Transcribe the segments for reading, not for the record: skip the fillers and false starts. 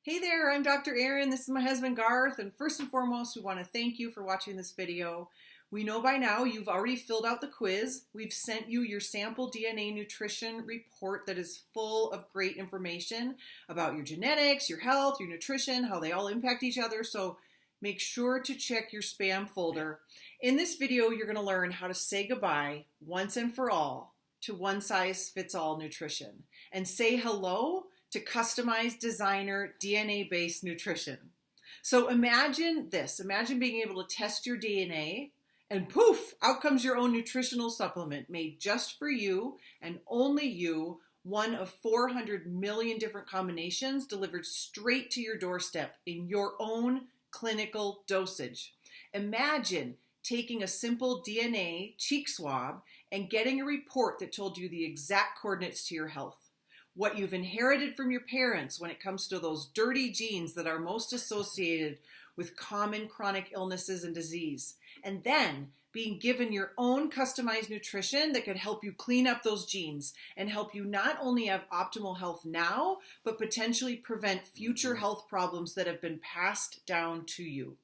Hey there, I'm Dr. Erin. This is my husband Garth, and first and foremost, we want to thank you for watching this video. We know by now you've already filled out the quiz. We've sent you your sample DNA nutrition report that is full of great information about your genetics, your health, your nutrition, how they all impact each other. So make sure to check your spam folder. In this video, you're going to learn how to say goodbye once and for all to one-size-fits-all nutrition and say hello to customized designer DNA-based nutrition. So imagine this. Imagine being able to test your DNA and poof, out comes your own nutritional supplement made just for you and only you, one of 400 million different combinations delivered straight to your doorstep in your own clinical dosage. Imagine taking a simple DNA cheek swab and getting a report that told you the exact coordinates to your health, what you've inherited from your parents when it comes to those dirty genes that are most associated with common chronic illnesses and disease, and then being given your own customized nutrition that could help you clean up those genes and help you not only have optimal health now, but potentially prevent future health problems that have been passed down to you.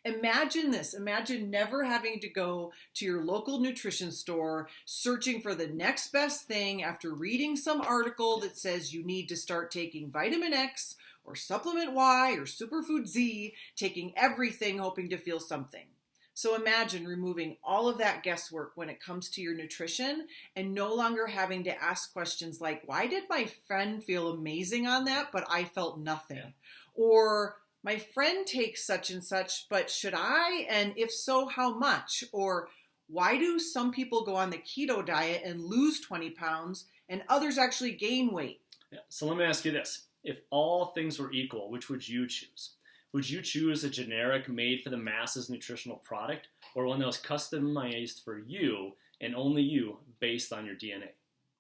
Imagine this. Imagine never having to go to your local nutrition store searching for the next best thing after reading some article that says you need to start taking vitamin X or supplement Y or superfood Z, taking everything hoping to feel something. So imagine removing all of that guesswork when it comes to your nutrition and no longer having to ask questions like, why did my friend feel amazing on that, but I felt nothing? Yeah. Or my friend takes such and such, but should I? And if so, how much? Or why do some people go on the keto diet and lose 20 pounds and others actually gain weight? Yeah. So let me ask you this. If all things were equal, which would you choose? Would you choose a generic made for the masses nutritional product or one that was customized for you and only you based on your DNA?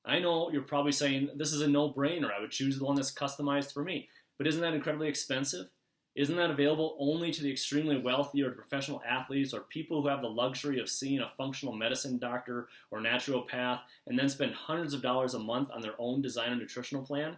I know you're probably saying this is a no-brainer. I would choose the one that's customized for me. But isn't that incredibly expensive? Isn't that available only to the extremely wealthy or professional athletes or people who have the luxury of seeing a functional medicine doctor or naturopath and then spend hundreds of dollars a month on their own designer nutritional plan?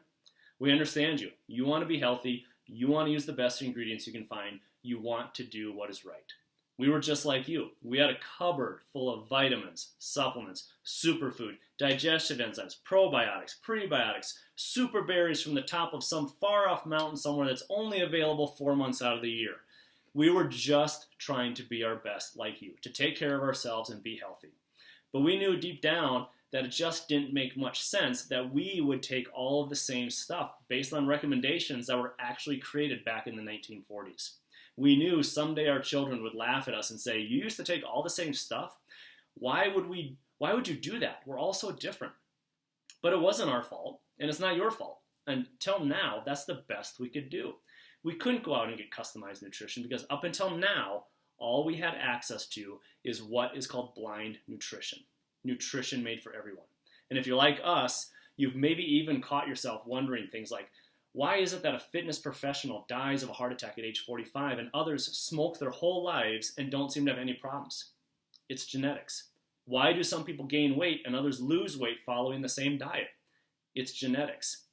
We understand you. You want to be healthy. You want to use the best ingredients you can find. You want to do what is right. We were just like you. We had a cupboard full of vitamins, supplements, superfood, digestive enzymes, probiotics, prebiotics, super berries from the top of some far-off mountain somewhere that's only available 4 months out of the year. We were just trying to be our best like you, to take care of ourselves and be healthy. But we knew deep down that it just didn't make much sense that we would take all of the same stuff based on recommendations that were actually created back in the 1940s. We knew someday our children would laugh at us and say, you used to take all the same stuff? Why would you do that? We're all so different. But it wasn't our fault, and it's not your fault. Until now, that's the best we could do. We couldn't go out and get customized nutrition because up until now, all we had access to is what is called blind nutrition. Nutrition made for everyone. And if you're like us, you've maybe even caught yourself wondering things like, why is it that a fitness professional dies of a heart attack at age 45 and others smoke their whole lives and don't seem to have any problems? It's genetics. Why do some people gain weight and others lose weight following the same diet? It's genetics.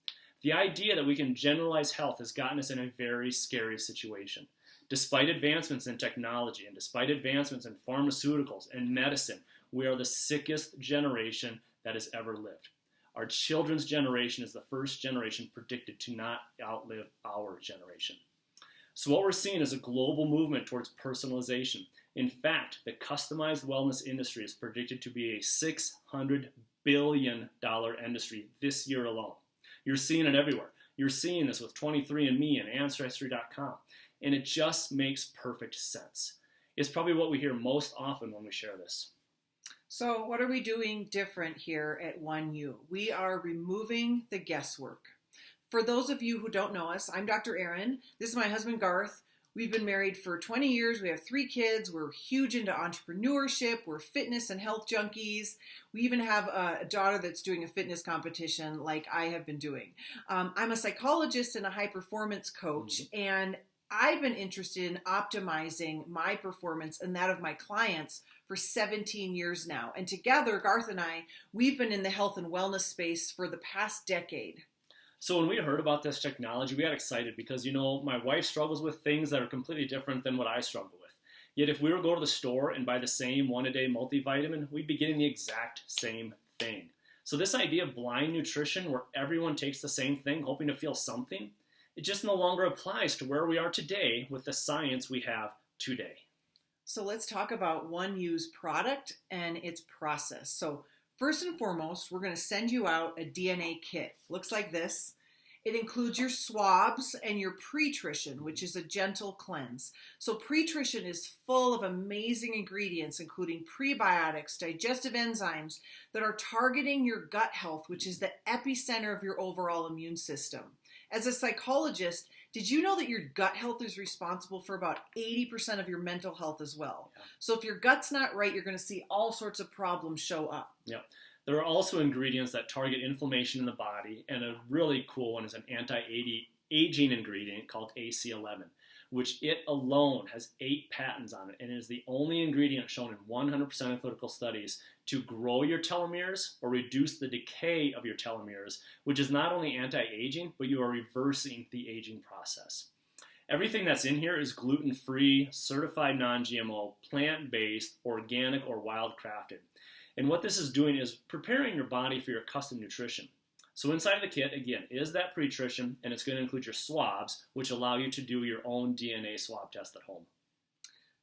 The idea that we can generalize health has gotten us in a very scary situation. Despite advancements in technology and despite advancements in pharmaceuticals and medicine, we are the sickest generation that has ever lived. Our children's generation is the first generation predicted to not outlive our generation. So what we're seeing is a global movement towards personalization. In fact, the customized wellness industry is predicted to be a $600 billion industry this year alone. You're seeing it everywhere. You're seeing this with 23andMe and Ancestry.com, and it just makes perfect sense. It's probably what we hear most often when we share this. So what are we doing different here at 1U? We are removing the guesswork. For those of you who don't know us, I'm Dr. Erin. This is my husband, Garth. We've been married for 20 years. We have 3 kids. We're huge into entrepreneurship. We're fitness and health junkies. We even have a daughter that's doing a fitness competition like I have been doing. I'm a psychologist and a high performance coach, and I've been interested in optimizing my performance and that of my clients for 17 years now. And together, Garth and I, we've been in the health and wellness space for the past decade. So when we heard about this technology, we got excited because, my wife struggles with things that are completely different than what I struggle with. Yet if we were to go to the store and buy the same one-a-day multivitamin, we'd be getting the exact same thing. So this idea of blind nutrition, where everyone takes the same thing hoping to feel something, it just no longer applies to where we are today with the science we have today. So let's talk about One U's product and its process. So first and foremost, we're going to send you out a DNA kit. Looks like this. It includes your swabs and your pretrition, which is a gentle cleanse. So pretrition is full of amazing ingredients, including prebiotics, digestive enzymes that are targeting your gut health, which is the epicenter of your overall immune system. As a psychologist, did you know that your gut health is responsible for about 80% of your mental health as well? Yeah. So if your gut's not right, you're going to see all sorts of problems show up. Yep. There are also ingredients that target inflammation in the body, and a really cool one is an anti-aging ingredient called AC11, which it alone has 8 patents on it, and it is the only ingredient shown in 100% of clinical studies to grow your telomeres or reduce the decay of your telomeres, which is not only anti-aging, but you are reversing the aging process. Everything that's in here is gluten-free, certified non-GMO, plant-based, organic, or wild-crafted. And what this is doing is preparing your body for your custom nutrition. So inside of the kit, again, is that pretrition, and it's going to include your swabs, which allow you to do your own DNA swab test at home.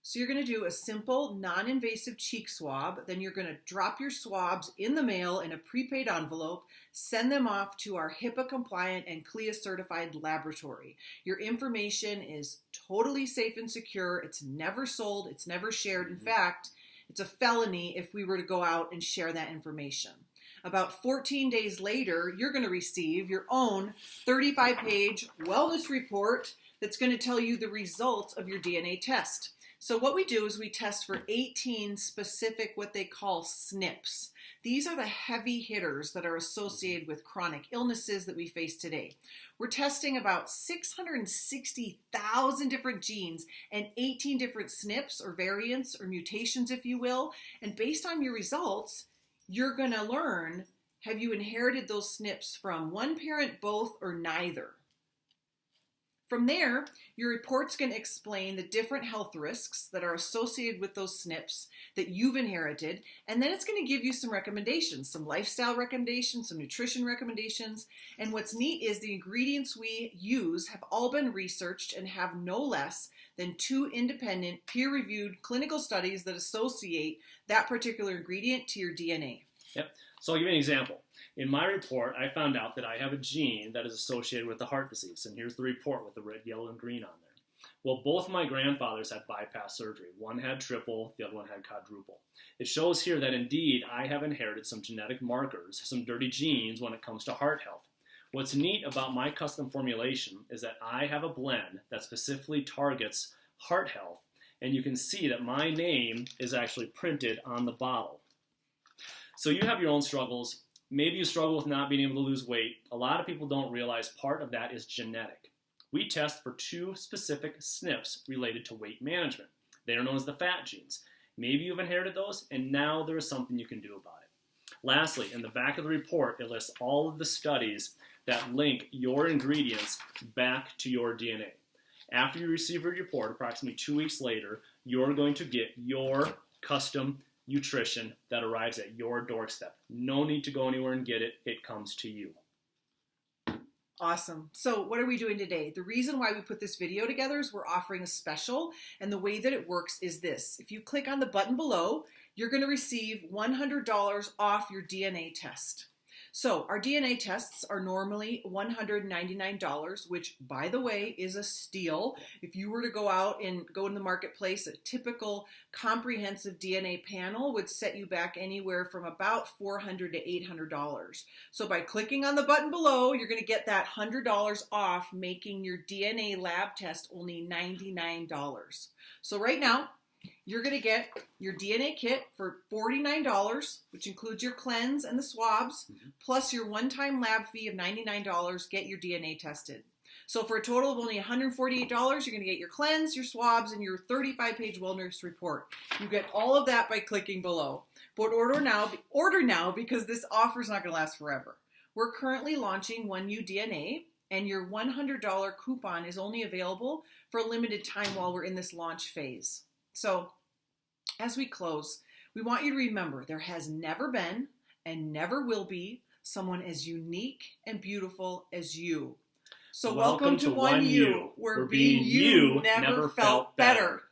So you're going to do a simple, non-invasive cheek swab. Then you're going to drop your swabs in the mail in a prepaid envelope, send them off to our HIPAA-compliant and CLIA-certified laboratory. Your information is totally safe and secure. It's never sold. It's never shared. In fact, it's a felony if we were to go out and share that information. About 14 days later, you're going to receive your own 35-page wellness report that's going to tell you the results of your DNA test. So what we do is we test for 18 specific, what they call SNPs. These are the heavy hitters that are associated with chronic illnesses that we face today. We're testing about 660,000 different genes and 18 different SNPs or variants or mutations, if you will. And based on your results, you're going to learn, have you inherited those SNPs from one parent, both, or neither? From there, your report's going to explain the different health risks that are associated with those SNPs that you've inherited, and then it's going to give you some recommendations, some lifestyle recommendations, some nutrition recommendations. And what's neat is the ingredients we use have all been researched and have no less than 2 independent, peer-reviewed clinical studies that associate that particular ingredient to your DNA. Yep. So I'll give you an example. In my report, I found out that I have a gene that is associated with the heart disease. And here's the report with the red, yellow, and green on there. Well, both my grandfathers had bypass surgery. One had triple, the other one had quadruple. It shows here that indeed I have inherited some genetic markers, some dirty genes when it comes to heart health. What's neat about my custom formulation is that I have a blend that specifically targets heart health. And you can see that my name is actually printed on the bottle. So you have your own struggles. Maybe you struggle with not being able to lose weight. A lot of people don't realize part of that is genetic. We test for 2 specific SNPs related to weight management. They are known as the fat genes. Maybe you've inherited those, and now there is something you can do about it. Lastly, in the back of the report, it lists all of the studies that link your ingredients back to your DNA. After you receive your report, approximately 2 weeks later, you're going to get your custom nutrition that arrives at your doorstep. No need to go anywhere and get it. It comes to you. Awesome. So what are we doing today? The reason why we put this video together is we're offering a special, and the way that it works is this. If you click on the button below, you're going to receive $100 off your DNA test. So our DNA tests are normally $199, which, by the way, is a steal. If you were to go out and go in the marketplace, a typical comprehensive DNA panel would set you back anywhere from about $400 to $800. So by clicking on the button below, you're going to get that $100 off, making your DNA lab test only $99. So right now, you're going to get your DNA kit for $49, which includes your cleanse and the swabs, plus your one-time lab fee of $99, get your DNA tested. So for a total of only $148, you're going to get your cleanse, your swabs, and your 35-page wellness report. You get all of that by clicking below. But order now because this offer is not going to last forever. We're currently launching 1U DNA, and your $100 coupon is only available for a limited time while we're in this launch phase. So, as we close, we want you to remember there has never been and never will be someone as unique and beautiful as you. So welcome to 1U, where being you never felt better.